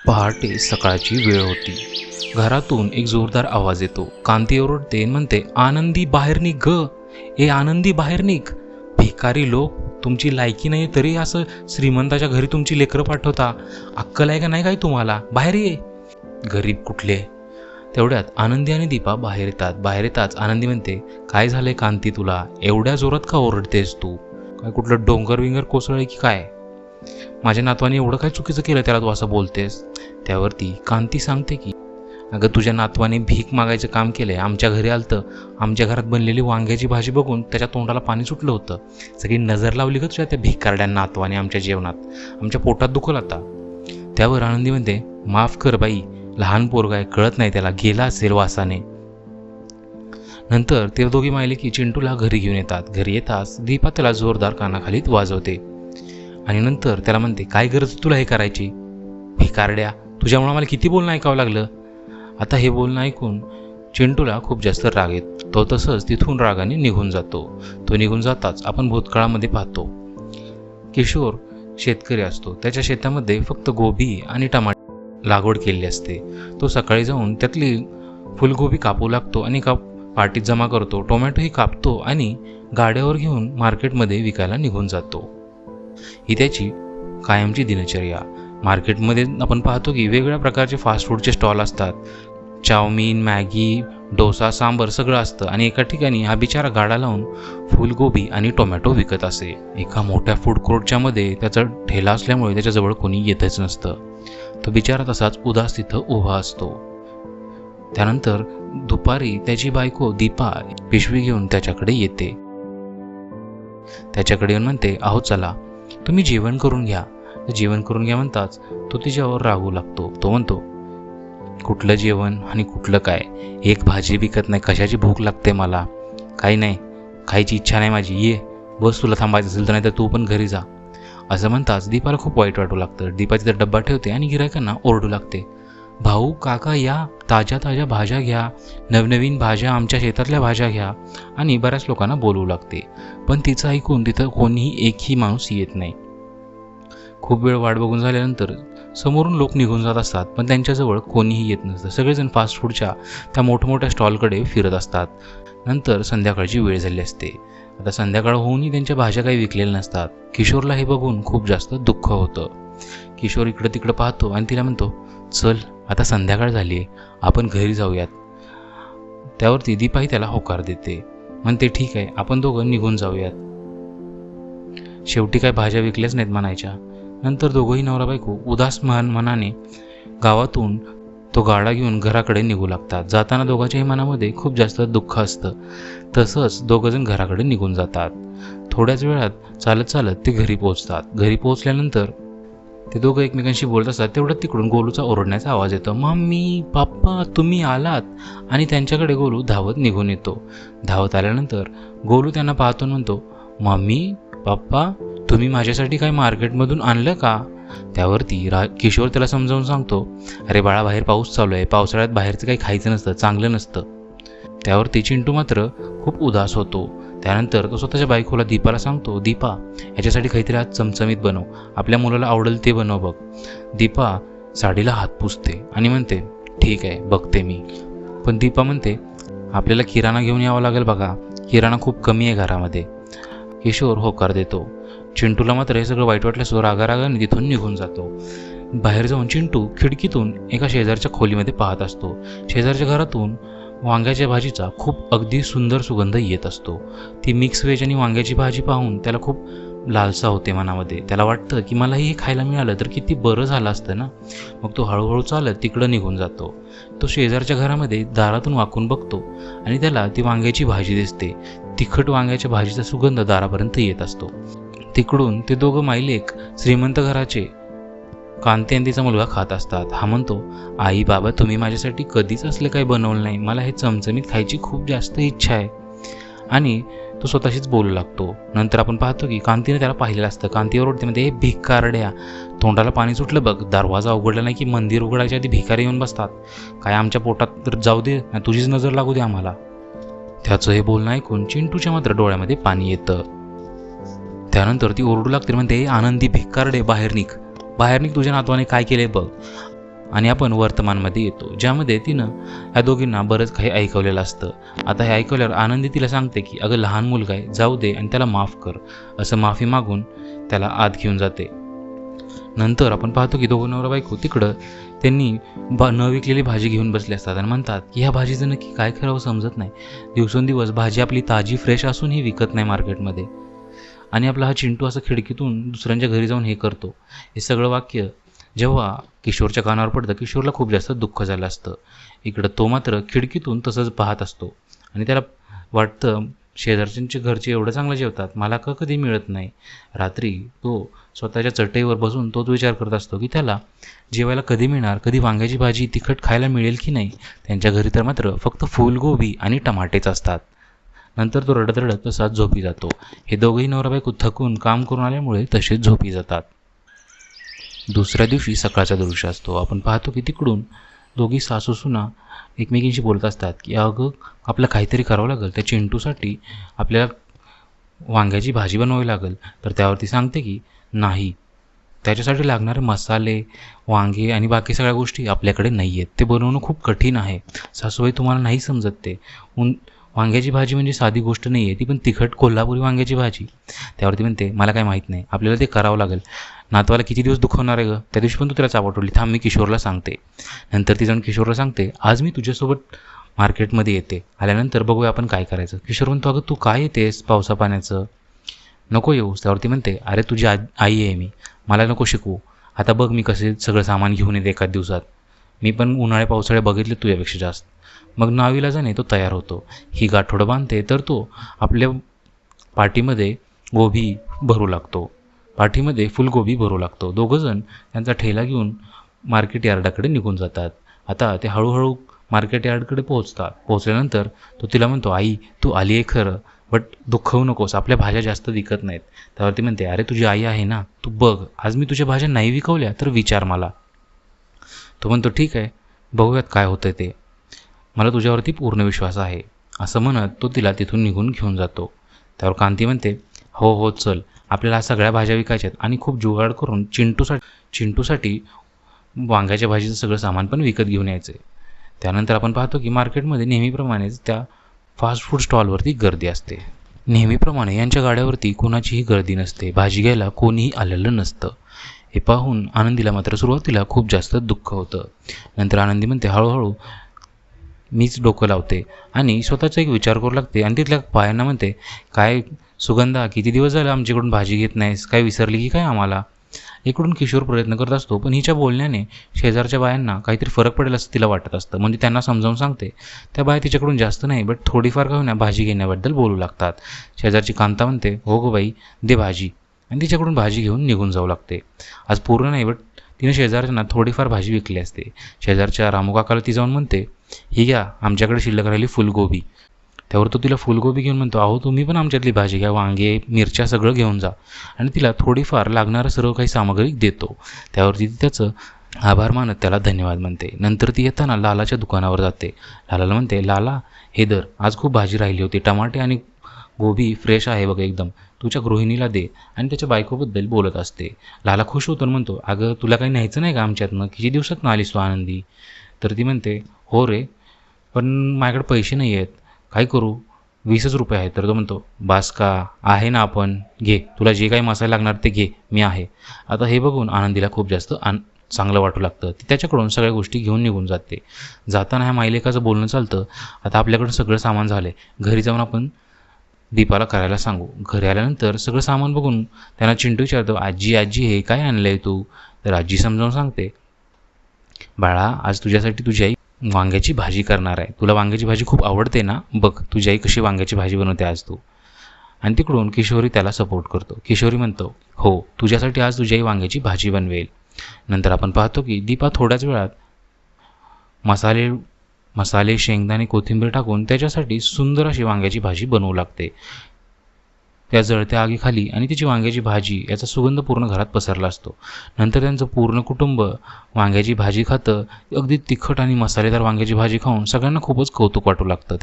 पहाटे सकाळची वेळ होती. घरातून एक जोरदार आवाज येतो. कांती ओरडते आणि म्हणते, आनंदी बाहेर निघ ग, ए आनंदी बाहेर निघ. भिकारी लोक, तुमची लायकी नाही तरी असं श्रीमंताच्या घरी तुमची लेकरं पाठवता. अक्कल आहे का नाही काय तुम्हाला? बाहेर ये. गरीब कुठले. तेवढ्यात आनंदी आणि दीपा बाहेर येतात. बाहेर येताच आनंदी म्हणते, काय झालंय कांती तुला? एवढ्या जोरात का ओरडतेस तू? काय कुठलं डोंगर विंगर कोसळय की काय? माझ्या नातवाने एवढं काय चुकीचं केलं त्याला तू असं बोलतेस? त्यावरती कांती सांगते की, अगं तुझ्या नातवाने भीक मागायचं काम केलंय. आमच्या घरी आलतं. आमच्या घरात बनलेली वांग्याची भाजी बघून त्याच्या तोंडाला पाणी सुटलं होतं. सगळी नजर लावली का तुझ्या त्या भिकारड्या नातवाने आमच्या जेवणात? आमच्या पोटात दुखल आता. त्यावर आनंदी म्हणते, माफ कर बाई, लहान पोरगा आहे, कळत नाही त्याला, गेला असेल वासाने. नंतर ते दोघी मायले की चिंटूला घरी घेऊन येतात. घरी येताच दीपा त्याला जोरदार कानाखालीत वाजवते आणि नंतर त्याला म्हणते, काय गरज तुला हे करायची? भिकारड्या, तुझ्यामुळे मला किती बोलणं ऐकावं लागलं. आता हे बोलणं ऐकून चिंटूला खूप जास्त राग येतो. तो तसंच तिथून रागाने निघून जातो. तो निघून जाताच आपण भूतकाळामध्ये पाहतो. किशोर शेतकरी असतो. त्याच्या शेतामध्ये फक्त गोबी आणि टमाटे लागवड केलेली असते. तो सकाळी जाऊन त्यातली फुलगोबी कापू लागतो आणि पाटीत जमा करतो. टोमॅटोही कापतो आणि गाड्यावर घेऊन मार्केटमध्ये विकायला निघून जातो. ही त्याची कायमची दिनचर्या. मार्केटमध्ये आपण पाहतो की वेगवेगळ्या प्रकारचे फास्ट फूडचे स्टॉल असतात. चाऊमिन, मॅगी, डोसा, सांबर सगळं असतं आणि एका ठिकाणी हा बिचारा गाडा लावून फुलगोबी आणि टोमॅटो विकत असे. एका मोठ्या फूड कोर्टच्या मध्ये त्याचा ठेला असल्यामुळे त्याच्याजवळ कोणी येतच नसतं. तो बिचारा तसाच उदास तिथं उभा असतो. त्यानंतर दुपारी त्याची बायको दीपा पिशवी घेऊन त्याच्याकडे येते. त्याच्याकडे येऊन म्हणते, अहो चला, तुम्ही जेवण करून घ्या. जेवण करून घ्या म्हणताच तो तिच्यावर रागू लागतो. तो म्हणतो, कुठलं जेवण आणि कुठलं काय? एक भाजी विकत नाही, कशाची भूक लागते मला? काही नाही, खायची इच्छा नाही माझी, ये बस, तुला थांबायचं असेल तर, नाही तर तू पण घरी जा. असं म्हणताच दीपाला खूप वाईट वाटू लागतं. दीपा तिथं डब्बा ठेवते आणि गिरायकांना ओरडू लागते, भाऊ काका या, ताज्या ताज्या भाज्या घ्या, नवनवीन भाज्या, आमच्या शेतातल्या भाज्या घ्या, आणि बऱ्याच लोकांना बोलवू लागते. पण तिचं ऐकून तिथं कोणीही एकही माणूस येत नाही. खूप वेळ वाट बघून झाल्यानंतर समोरून लोक निघून जात असतात, पण त्यांच्याजवळ कोणीही येत नसतं. सगळेजण फास्ट फूडच्या त्या मोठमोठ्या स्टॉलकडे फिरत असतात. नंतर संध्याकाळची वेळ झाली असते. आता संध्याकाळ होऊनही त्यांच्या भाज्या काही विकलेल्या नसतात. किशोरला हे बघून खूप जास्त दुःख होतं. किशोर इकडं तिकडं पाहतो आणि तिला म्हणतो, चल आता संध्याकाळ झाली आहे, आपण घरी जाऊयात. त्यावरती दीपाही त्याला होकार देते, म्हणते ठीक आहे, आपण दोघं निघून जाऊयात. शेवटी काय भाज्या विकल्याच नाहीत म्हणायच्या. नंतर दोघंही नवरा बायको उदास मनाने गावातून तो गाडा घेऊन घराकडे निघू लागतात. जाताना दोघांच्याही मनामध्ये खूप जास्त दुःख असतं. तसंच दोघंजण घराकडे निघून जातात. थोड्याच वेळात चालत चालत ते घरी पोहोचतात. घरी पोहोचल्यानंतर ते दोघं एकमेकांशी बोलत असतात. तेवढ्यात तिकडून गोलूचा ओरडण्याचा आवाज येतो, मम्मी पप्पा तुम्ही आलात. आणि त्यांच्याकडे गोलू धावत निघून येतो. धावत आल्यानंतर गोलू त्यांना पाहतो, म्हणतो, मम्मी पप्पा तुम्ही माझ्यासाठी काय मार्केटमधून आणलं का? त्यावरती किशोर त्याला समजावून सांगतो, अरे बाळा, बाहेर पाऊस चालू आहे, पावसाळ्यात बाहेरचं काही खायचं नसतं, चांगलं नसतं. त्यावरती चिंटू मात्र खूप उदास होतो. त्यानंतर तो स्वतःच्या बायकोला दीपाला सांगतो, दीपा याच्यासाठी काहीतरी आज चमचमीत बनव, आपल्या मुलाला आवडेल ते बनव बघ. दीपा साडीला हात पुसते आणि म्हणते, ठीक आहे बघते मी. पण दीपा म्हणते, आपल्याला किराणा घेऊन यावं लागेल बघा, किराणा खूप कमी आहे घरामध्ये. किशोर होकार देतो. चिंटूला मात्र हे सगळं वाईट वाटल्यास रागारागाने तिथून निघून जातो. बाहेर जाऊन चिंटू खिडकीतून एका शेजारच्या खोलीमध्ये पाहत असतो. शेजारच्या घरातून वांग्याच्या भाजीचा खूप अगदी सुंदर सुगंध येत असतो. ती मिक्स व्हेज आणि वांग्याची भाजी पाहून त्याला खूप लालसा होते मनामध्ये. त्याला वाटतं की मलाही हे खायला मिळालं तर किती बरं झालं असतं ना. मग तो हळूहळू चालत तिकडं निघून जातो. तो शेजारच्या घरामध्ये दारातून वाकून बघतो आणि त्याला ती वांग्याची भाजी दिसते. तिखट वांग्याच्या भाजीचा सुगंध दारापर्यंत येत असतो. तिकडून ते दोघं मायलेक श्रीमंत घराचे कांती आणि तिचा मुलगा खात असतात. हा म्हणतो, आई बाबा तुम्ही माझ्यासाठी कधीच असलं काही बनवलं नाही, मला हे चमचमीत खायची खूप जास्त इच्छा आहे. आणि तो स्वतःशीच बोलू लागतो. नंतर आपण पाहतो की कांतीने त्याला पाहिलेलं असतं. कांतीवर ओरडते, म्हणजे हे भिकारड्या, तोंडाला पाणी सुटलं बघ, दरवाजा उघडला नाही की मंदिर उघडायच्या आधी भिकारी येऊन बसतात, काय आमच्या पोटात तर जाऊ दे, तुझीच नजर लागू दे आम्हाला. त्याचं हे बोलणं ऐकून चिंटूच्या मात्र डोळ्यामध्ये पाणी येतं. त्यानंतर ती ओरडू लागते, म्हणते, आनंदी भिकारडे बाहेर निघ, बाहेर निघ, तुझ्या नातवाने काय केले बघ. आणि आपण वर्तमानमध्ये येतो, ज्यामध्ये तिनं ह्या दोघींना बरंच काही ऐकवलेलं असतं. आता हे ऐकवल्यावर आनंदी तिला सांगते की अगं लहान मुलगा आहे, जाऊ दे आणि त्याला माफ कर, असं माफी मागून त्याला आत घेऊन जाते. नंतर आपण पाहतो की दोघं नवरा बायको तिकडं त्यांनी न विकलेली भाजी घेऊन बसले असतात आणि म्हणतात की ह्या भाजीचं नक्की काय करावं समजत नाही. दिवसेंदिवस भाजी आपली ताजी फ्रेश असूनही विकत नाही मार्केटमध्ये, आणि आपला हा चिंटू असं खिडकीतून दुसऱ्यांच्या घरी जाऊन हे करतो. हे सगळं वाक्य जेव्हा किशोरच्या कानावर पडतं, किशोरला खूप जास्त दुःख झालं असतं. इकडं तो मात्र खिडकीतून तसंच पाहत असतो आणि त्याला वाटतं शेजारच्यांच्या घरचे एवढं चांगलं जेवतात, मला का कधी मिळत नाही. रात्री तो स्वतःच्या चटईवर बसून तोच विचार करत असतो की त्याला जेवायला कधी मिळणार, कधी वांग्याची भाजी तिखट खायला मिळेल की नाही. त्यांच्या घरी तर मात्र फक्त फुलगोबी आणि टमाटेच असतात. नंतर तो रडत रडत तसाच झोपी जातो. हे दोघंही नवरा बायको थकून काम करून आल्यामुळे तसेच झोपी जातात. दुसऱ्या दिवशी सकाळचा दृश्य असतो. आपण पाहतो की तिकडून दोघी सासू सुना एकमेकींशी बोलत असतात की अगं आपलं काहीतरी करावं लागेल, त्या चिंटूसाठी आपल्याला वांग्याची भाजी बनवावी लागेल. तर त्यावरती सांगते की नाही, त्याच्यासाठी लागणारे मसाले, वांगे आणि बाकी सगळ्या गोष्टी आपल्याकडे नाही आहेत, ते बनवणं खूप कठीण आहे. सासूबाई तुम्हाला नाही समजत ते. वांग्याची भाजी म्हणजे साधी गोष्ट नाही आहे, ती पण तिखट कोल्हापुरी वांग्याची भाजी. त्यावरती म्हणते मला काय माहीत नाही, आपल्याला ते करावं लागेल. नातवाला किती दिवस दुखवणार आहे गं, त्या दिवशी पण तू त्याला चावटवली, थांब मी किशोरला सांगते. नंतर ती जाऊन किशोरला सांगते आज मी तुझ्यासोबत मार्केटमध्ये येते, आल्यानंतर बघूया आपण काय करायचं. किशोर म्हणतो अगं तू काय येतेस पावसा पाण्याचं, नको येऊस. त्यावरती म्हणते अरे तुझी आई आहे मी, मला नको शिकवू. आता बघ मी कसे सगळं सामान घेऊन येते एकाच दिवसात, मी पण उन्हाळे पावसाळे बघितले तुझ्यापेक्षा जास्त. मग नावीलाजाने तो तयार होतो. ही गाठोडं बांधते तर तो आपल्या पाठीमध्ये गोबी भरू लागतो, पाठीमध्ये फुलगोबी भरू लागतो. दोघंजण त्यांचा ठेला घेऊन मार्केट यार्डाकडे निघून जातात. आता ते हळूहळू मार्केट यार्डकडे पोहोचल्यानंतर तो तिला म्हणतो आई तू आली आहे खरं, बट दुःखवू नकोस, आपल्या भाज्या जास्त विकत नाहीत. त्यावरती म्हणते अरे तुझी आई आहे ना, तू बघ आज मी तुझ्या भाज्या नाही विकवल्या तर विचार मला. तो म्हणतो ठीक आहे, बघूयात काय होतं ते, मला तुझ्यावरती पूर्ण विश्वास आहे. असं म्हणत तो तिला तिथून निघून घेऊन जातो. त्यावर कांती म्हणते हो हो चल, आपल्याला सगळ्या भाज्या विकायच्यात आणि खूप जुगाड करून चिंटूसाठी वांग्याच्या भाजीचं सगळं सामान पण विकत घेऊन यायचं आहे. त्यानंतर आपण पाहतो की मार्केटमध्ये नेहमीप्रमाणेच त्या फास्ट फूड स्टॉलवरती गर्दी असते. नेहमीप्रमाणे यांच्या गाड्यावरती कोणाचीही गर्दी नसते, भाजी घ्यायला कोणीही आलेलं नसतं. हे पाहून आनंदीला मात्र सुरुवातीला खूप जास्त दुःख होतं. नंतर आनंदी म्हणते हळूहळू मीच डोकं लावते आणि स्वतःचा एक विचार करू लागते आणि तिथल्या बायांना म्हणते काय सुगंधा, किती दिवस झाले आमच्याकडून भाजी घेत नाहीस, काय विसरली की काय आम्हाला. इकडून किशोर प्रयत्न करत असतो, पण हिच्या बोलण्याने शेजारच्या बायांना काहीतरी फरक पडेल असं तिला वाटत असतं. म्हणजे त्यांना समजावून सांगते. त्या बाया तिच्याकडून जास्त नाही बट थोडीफार का होईना भाजी घेण्याबद्दल बोलू लागतात. शेजारची कांता म्हणते हो गो बाई दे भाजी, आणि तिच्याकडून भाजी घेऊन निघून जाऊ लागते. आज पूर्ण नाही बट तिने शेजारच्यांना थोडीफार भाजी विकली असते. शेजारच्या रामू काकाला ती जाऊन म्हणते ही घ्या आमच्याकडे शिल्लक राहिली फुलगोबी. त्यावर तो तिला फुलगोबी घेऊन म्हणतो अहो तुम्ही पण आमच्यातली भाजी घ्या, वांगे मिरच्या सगळं घेऊन जा, आणि तिला थोडीफार लागणारं सर्व काही सामग्री देतो. त्यावरती ती त्याचं आभार मानत त्याला धन्यवाद म्हणते. नंतर ती येताना लालाच्या दुकानावर जाते. लालाला म्हणते लाला हे दर, आज खूप भाजी राहिली होती, टमाटे आणि गोबी फ्रेश आहे बघ एकदम, तुझ्या गृहिणीला दे. आणि त्याच्या बायकोबद्दल बोलत असते. लाला खुश होतो म्हणतो अगं तुला काही न्यायचं नाही का आमच्यातनं, किती दिवसात आलीस तू आनंदी. तर ती म्हणते हो रे, पण माझ्याकडे पैसे नाही आहेत, काय करू, 20च रुपये आहेत. तर तो म्हणतो बास का, आहे ना आपण, घे तुला जे काही मसाले लागणार ते घे, मी आहे. आता हे बघून आनंदीला खूप जास्त चांगलं वाटू लागतं. ती त्याच्याकडून सगळ्या गोष्टी घेऊन निघून जाते. जाताना ह्या माईलेकाचं बोलणं चालतं आता आपल्याकडं सगळं सामान झालं आहे, घरी जाऊन आपण दीपाला करायला सांगू. घरी आल्यानंतर सगळं सामान बघून त्यांना चिंटू विचारतो आजी आजी हे काय आणलं आहे तू. तर आजी समजावून सांगते बाळा आज तुझ्यासाठी तुझी आई वांग्याची भाजी करणार आहे, तुला वांग्याची भाजी खूप आवडते ना, बघ तुझी आई कशी वांग्याची भाजी बनवते आज तू. आणि तिकडून किशोरी त्याला सपोर्ट करतो. किशोरी म्हणतो हो तुझ्यासाठी आज तुझी आई वांग्याची भाजी बनवेल. नंतर आपण पाहतो की दीपा थोड्याच वेळात मसाले शेंगदाणे कोथिंबीर टाकून त्याच्यासाठी सुंदर अशी वांग्याची भाजी बनवू लागते. त्या जळत्या आगीखाली आणि तिची वांग्याची भाजी याचा सुगंध पूर्ण घरात पसरला असतो. नंतर त्यांचं पूर्ण कुटुंब वांग्याची भाजी खातं. अगदी तिखट आणि मसालेदार वांग्याची भाजी खाऊन सगळ्यांना खूपच कौतुक वाटू लागतं.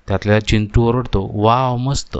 त्यातल्या चिंटू ओरडतो वाव मस्त.